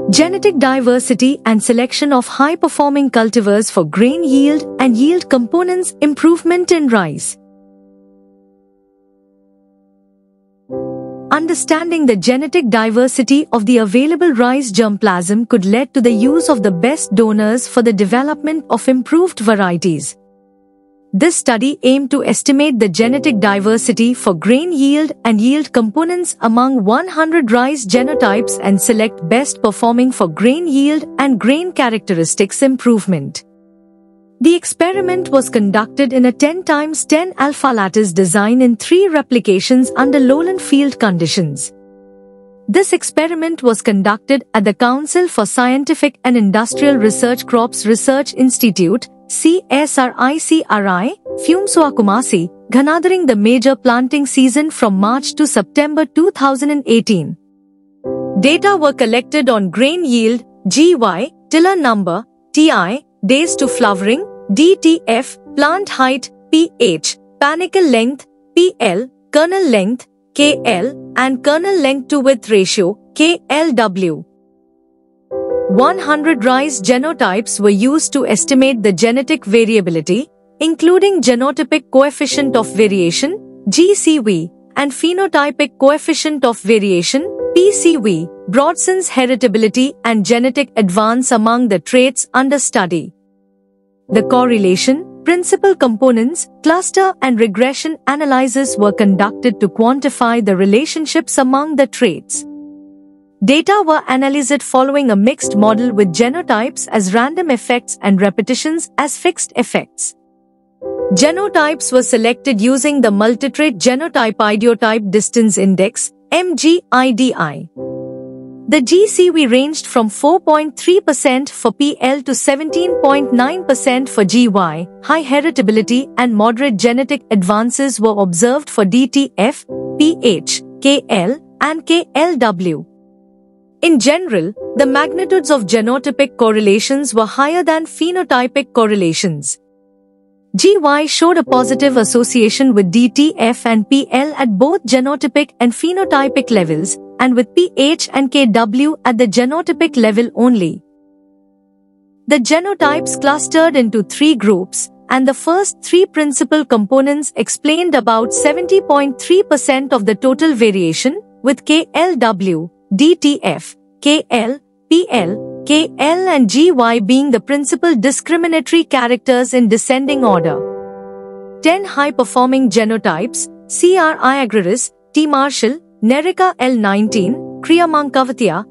Genetic diversity and selection of high-performing cultivars for grain yield and yield components improvement in rice. Understanding the genetic diversity of the available rice germplasm could lead to the use of the best donors for the development of improved varieties. This study aimed to estimate the genetic diversity for grain yield and yield components among 100 rice genotypes and select best performing for grain yield and grain characteristics improvement. The experiment was conducted in a 10x10 alpha lattice design in 3 replications under lowland field conditions. This experiment was conducted at the Council for Scientific and Industrial Research Crops Research Institute, CSRICRI, Phumsua Kumasi, Ghana during the major planting season from March to September 2018. Data were collected on grain yield, GY, tiller number, TI, days to flowering, DTF, plant height, PH, panicle length, PL, kernel length, KL, and kernel length to width ratio, KLW. 100 rice genotypes were used to estimate the genetic variability, including genotypic coefficient of variation, GCV, and phenotypic coefficient of variation, PCV, Brodson's heritability and genetic advance among the traits under study. The correlation, principal components, cluster and regression analyses were conducted to quantify the relationships among the traits. Data were analyzed following a mixed model with genotypes as random effects and repetitions as fixed effects. Genotypes were selected using the multitrait genotype idiotype distance index, MGIDI. The GCV ranged from 4.3% for PL to 17.9% for GY. High heritability and moderate genetic advances were observed for DTF, PH, KL, and KLW. In general, the magnitudes of genotypic correlations were higher than phenotypic correlations. GY showed a positive association with DTF and PL at both genotypic and phenotypic levels, and with PH and KW at the genotypic level only. The genotypes clustered into 3 groups, and the first 3 principal components explained about 70.3% of the total variation, with KLW, DTF, KL, PL, KL and GY being the principal discriminatory characters in descending order. 10 high-performing genotypes, CRI agraris, T. Marshall, Nerica L19, Kriamankavatia,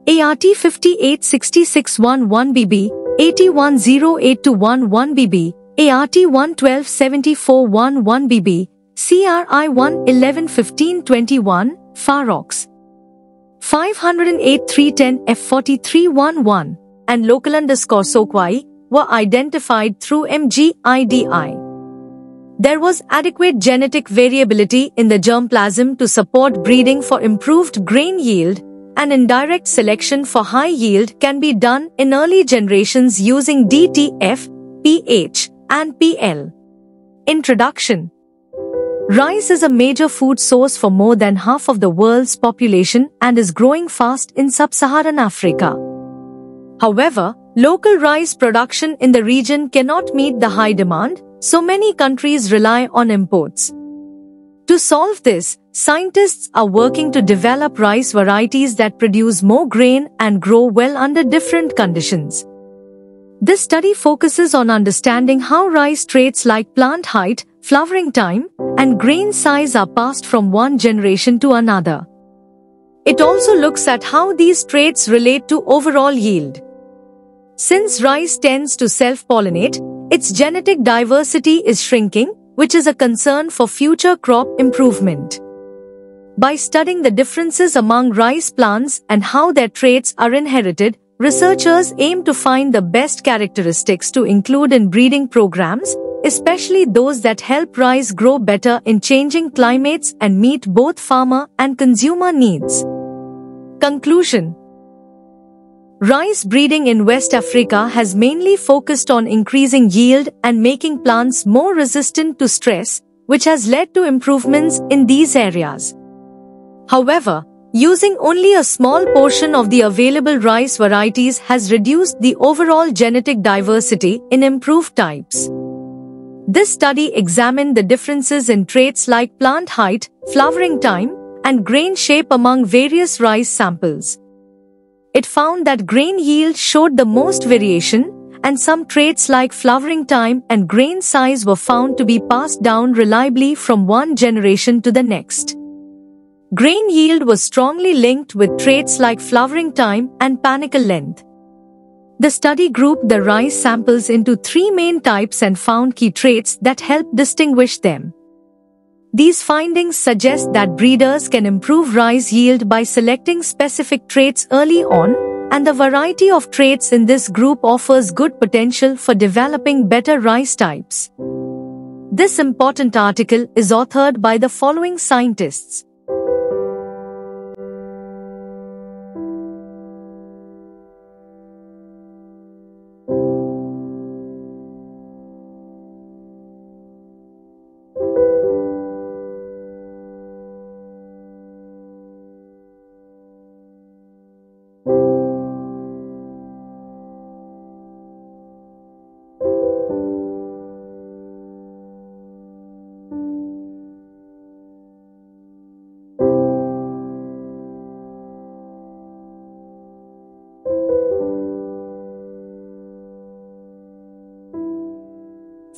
ART 586611BB, 81082111BB, ART 1127411BB, CRI 1111521, Farox 508-310 F4311, and local_Sokwai were identified through MGIDI. There was adequate genetic variability in the germplasm to support breeding for improved grain yield, and indirect selection for high yield can be done in early generations using DTF, PH, and PL. Introduction. Rice is a major food source for more than half of the world's population and is growing fast in sub-Saharan Africa. However, local rice production in the region cannot meet the high demand, so many countries rely on imports. To solve this, scientists are working to develop rice varieties that produce more grain and grow well under different conditions. This study focuses on understanding how rice traits like plant height, flowering time, and grain size are passed from one generation to another. It also looks at how these traits relate to overall yield. Since rice tends to self-pollinate, its genetic diversity is shrinking, which is a concern for future crop improvement. By studying the differences among rice plants and how their traits are inherited, researchers aim to find the best characteristics to include in breeding programs, especially those that help rice grow better in changing climates and meet both farmer and consumer needs. Conclusion. Rice breeding in West Africa has mainly focused on increasing yield and making plants more resistant to stress, which has led to improvements in these areas. However, Using only a small portion of the available rice varieties has reduced the overall genetic diversity in improved types. This study examined the differences in traits like plant height, flowering time, and grain shape among various rice samples. It found that grain yield showed the most variation, and some traits like flowering time and grain size were found to be passed down reliably from one generation to the next. Grain yield was strongly linked with traits like flowering time and panicle length. The study grouped the rice samples into 3 main types and found key traits that helped distinguish them. These findings suggest that breeders can improve rice yield by selecting specific traits early on, and the variety of traits in this group offers good potential for developing better rice types. This important article is authored by the following scientists.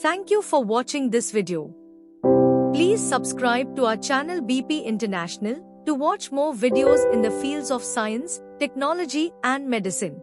Thank you for watching this video. Please subscribe to our channel BP International to watch more videos in the fields of science, technology and medicine.